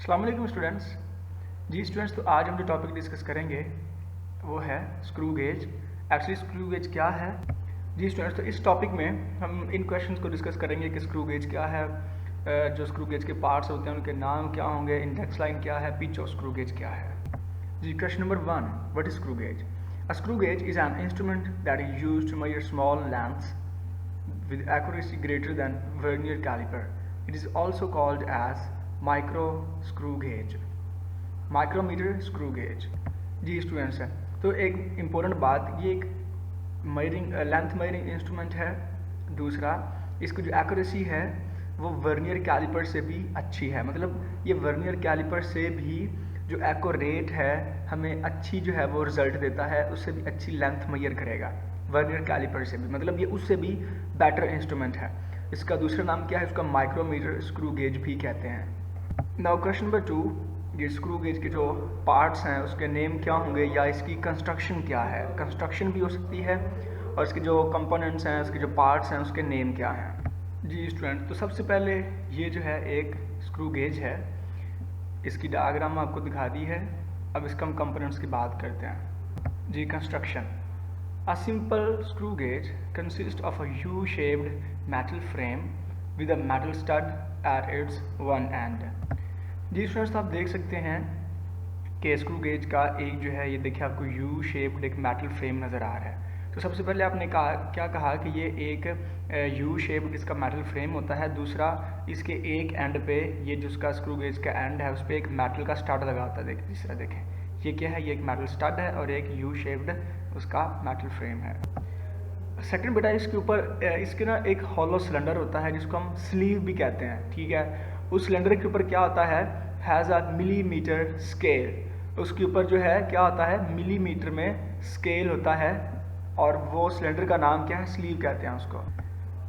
अस्सलाम वालेकुम स्टूडेंट्स। जी स्टूडेंट्स, तो आज हम जो टॉपिक डिस्कस करेंगे वो है screw gauge. Actually screw gauge क्या है? जी स्टूडेंट्स, तो इस टॉपिक में हम इन क्वेश्चंस को डिस्कस करेंगे कि स्क्रू गेज क्या है, जो स्क्रू गेज के पार्ट्स होते हैं उनके नाम क्या होंगे, इंडेक्स लाइन क्या है, पिच ऑफ स्क्रू गेज क्या है। जी question number 1, what is screw gauge? A screw gauge is an instrument that is used to measure small lengths with accuracy greater than vernier caliper. It is also called as micro screw gauge, micrometer screw gauge। Ji students है, तो एक important बात, ये एक measuring length measuring instrument है। दूसरा, इसकी जो एक्यूरेसी है वो वर्नियर कैलिपर से भी अच्छी है, मतलब ये वर्नियर कैलिपर से भी जो एक्यूरेट है हमें अच्छी जो है वो रिजल्ट देता है, उससे भी अच्छी लेंथ मेजर करेगा वर्नियर कैलिपर से भी, मतलब ये उससे भी बेटर इंस्ट्रूमेंट है। इसका दूसरा नाम क्या है? इसका माइक्रोमीटर स्क्रू गेज भी कहते हैं। नाउ क्वेश्चन नंबर 2, ये स्क्रू गेज के जो पार्ट्स हैं उसके नेम क्या होंगे या इसकी कंस्ट्रक्शन क्या है? कंस्ट्रक्शन भी हो सकती है और इसके जो कंपोनेंट्स हैं, इसके जो पार्ट्स हैं उसके नेम क्या हैं। जी स्टूडेंट, तो सबसे पहले ये जो है एक स्क्रू गेज है, इसकी डायग्राम आपको दिखा दी है। अब इसका हम कंपोनेंट्स की बात करते हैं। जी construction, a simple screw gauge consists of a U-shaped metal frame with a metal stud at its one end। जी स्टूडेंट्स, आप देख सकते हैं कि स्क्रू गेज का एक जो है, ये देखिए आपको यू शेप्ड एक मेटल फ्रेम नज़र आ रहा है। तो सबसे पहले आपने क्या कहा कि ये एक यू शेप्ड इसका मेटल फ्रेम होता है। दूसरा, इसके एक एंड पे ये जो उसका स्क्रू गेज का एंड है उस पर एक मेटल का स्टड लगा होता है। देखिए तीसरा, देखें ये क्या है, ये एक मेटल स्टड है और एक यू शेप्ड उसका मेटल फ्रेम है। सेकंड बेटा, इसके ऊपर इसके ना एक हॉलो सिलेंडर होता है जिसको हम स्लीव भी कहते हैं, ठीक है। उस सिलेंडर के ऊपर क्या होता है, हैज़ अ मिलीमीटर स्केल। उसके ऊपर जो है क्या होता है, मिलीमीटर में स्केल होता है और वो सिलेंडर का नाम क्या है, स्लीव कहते हैं उसको।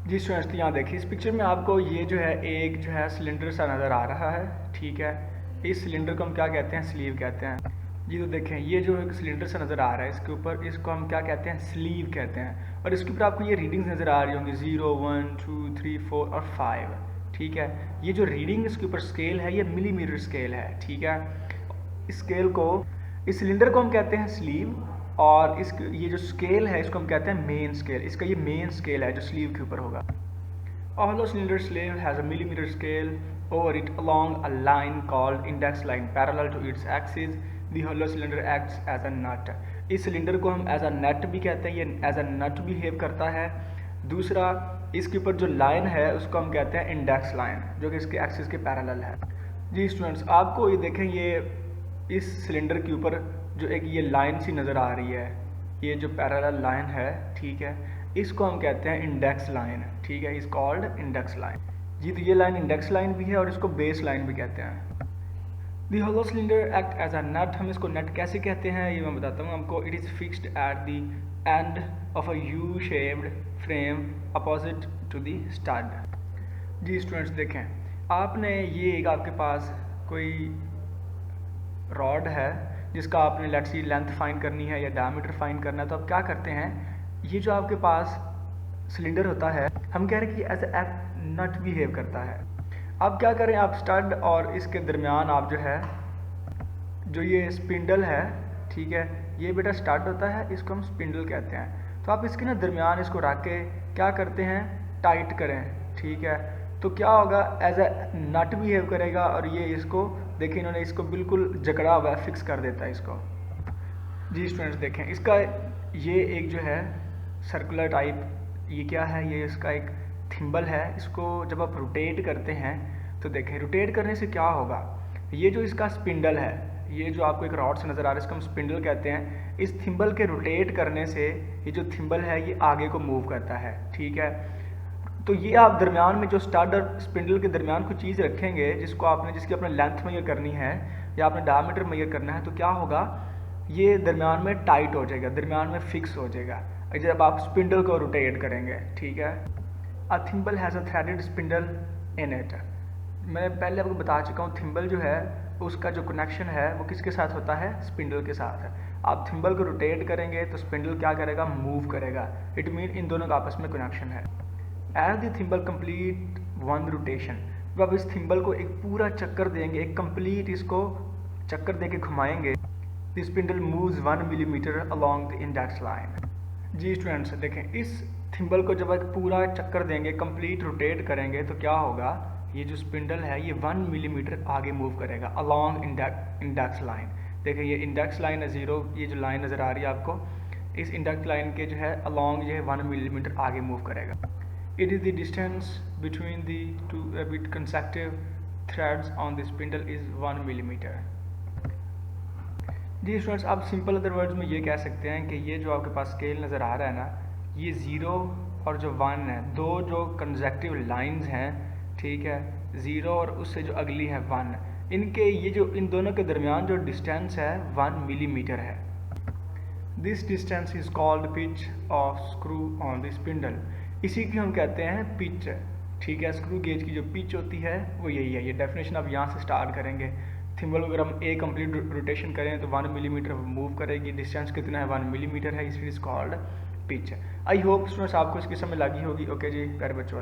जी स्टूडेंट्स, यहाँ देखिए इस पिक्चर में आपको ये जो है एक जो है सिलेंडर सा नज़र आ रहा है, ठीक है। इस सिलेंडर को हम क्या कहते हैं, स्लीव कहते हैं। जी तो देखें ये जो एक सिलेंडर सा नज़र आ रहा है इसके ऊपर, इसको हम क्या कहते हैं, स्लीव कहते हैं। और इसके ऊपर आपको ये रीडिंग्स नज़र आ रही होंगी 0, 1, 2, 3, 4 और 5, ठीक है। ये जो रीडिंग इसके ऊपर स्केल है ये मिलीमीटर स्केल है, ठीक है। इस स्केल को, इस सिलेंडर को हम कहते हैं स्लीव और इस ये जो स्केल है इसको हम कहते हैं मेन स्केल। इसका ये मेन स्केल है जो स्लीव के ऊपर होगा। A hollow cylinder sleeve has a millimeter scale over it along a line called index line parallel to its axis. The hollow cylinder acts as a nut। इस cylinder को हम as a नट भी कहते हैं, ये एज अ नट बिहेव करता है। दूसरा, इसके ऊपर जो लाइन है उसको हम कहते हैं इंडेक्स लाइन, जो कि इसके एक्सिस के पैरेलल है। जी स्टूडेंट्स, आपको ये देखें, ये इस सिलेंडर के ऊपर जो एक ये लाइन सी नज़र आ रही है, ये जो पैरेलल लाइन है, ठीक है, इसको हम कहते हैं इंडेक्स लाइन, ठीक है। Is called index line. जी तो ये लाइन इंडेक्स लाइन भी है और इसको बेस लाइन भी कहते हैं। The hollow cylinder act as a nut. हम इसको नट कैसे कहते हैं ये मैं बताता हूँ आपको। It is fixed at the end of a U shaped frame opposite to the stud. जी स्टूडेंट्स देखें, आपने ये एक आपके पास कोई रॉड है जिसका आपने लेट्स सी लेंथ फाइंड करनी है या डायमीटर फाइंड करना है, तो आप क्या करते हैं, ये जो आपके पास सिलेंडर होता है हम कह रहे हैं कि एज ए नट बिहेव करता है। अब क्या करें, आप स्टड और इसके दरमियान आप जो है, जो ये स्पिंडल है, ठीक है, ये बेटा स्टड होता है, इसको हम स्पिंडल कहते हैं। तो आप इसके ना दरमियान इसको रख के क्या करते हैं, टाइट करें, ठीक है। तो क्या होगा, एज ए नट बिहेव करेगा और ये इसको देखिए इन्होंने इसको बिल्कुल जकड़ा हुआ है, फिक्स कर देता है इसको। जी स्टूडेंट्स देखें, इसका ये एक जो है सर्कुलर टाइप, ये क्या है, ये इसका एक थिम्बल है। इसको जब आप रोटेट करते हैं तो देखें रोटेट करने से क्या होगा, ये जो इसका स्पिंडल है, ये जो आपको एक रॉड से नज़र आ रहा है इसको हम स्पिंडल कहते हैं। इस थिम्बल के रोटेट करने से ये जो थिम्बल है ये आगे को मूव करता है, ठीक है। तो ये आप दरमियान में जो स्टड और स्पिंडल के दरमियान कोई चीज़ रखेंगे जिसको आपने जिसकी आपने लेंथ मेजर करनी है या आपने डायमीटर मेजर करना है, तो क्या होगा, ये दरमियान में टाइट हो जाएगा, दरमियान में फिक्स हो जाएगा जब आप स्पिंडल को रोटेट करेंगे, ठीक है। A thimble has a threaded spindle in it. मैं पहले आपको बता चुका हूँ, थिम्बल जो है उसका जो कनेक्शन है वो किसके साथ होता है, स्पिंडल के साथ है। आप थिम्बल को रोटेट करेंगे तो स्पिंडल क्या करेगा, मूव करेगा। इट मीन इन दोनों का आपस में कनेक्शन है। As the thimble complete one rotation, जब आप इस थिम्बल को एक पूरा चक्कर देंगे, एक कंप्लीट इसको चक्कर देके घुमाएंगे, this spindle moves 1 millimetre along the index line. जी स्टूडेंट्स देखें, इस थिम्बल को जब एक पूरा चक्कर देंगे, कंप्लीट रोटेट करेंगे, तो क्या होगा, ये जो स्पिंडल है ये 1 मिलीमीटर आगे मूव करेगा अलॉन्ग इंडेक्स लाइन। देखें ये इंडेक्स लाइन है 0, ये जो लाइन नज़र आ रही है आपको, इस इंडेक्स लाइन के जो है अलॉन्ग जो है 1 मिलीमीटर आगे मूव करेगा। It is the distance between the two consecutive threads on the spindle is 1 millimetre. जी स्टूडेंट्स, आप सिंपल अदर वर्ड्स में ये कह सकते हैं कि ये जो आपके पास स्केल नज़र आ रहा है ना, ये 0 और जो 1 है, दो जो कंसेक्टिव लाइंस हैं, ठीक है, 0 और उससे जो अगली है 1, इनके ये जो इन दोनों के दरमियान जो डिस्टेंस है 1 मिलीमीटर है। This distance is called pitch of screw on the spindle. इसी की हम कहते हैं पिच, ठीक है। स्क्रू गेज की जो पिच होती है वो यही है। ये डेफिनेशन आप यहाँ से स्टार्ट करेंगे। थिम्बल अगर हम ए कंप्लीट रोटेशन करें तो 1 मिलीमीटर मूव करेगी, डिस्टेंस कितना है 1 मिलीमीटर है, इसलिए is called pitch. I hope students आपको इसकी समझ लगी होगी। ओके जी, प्यारे बच्चों।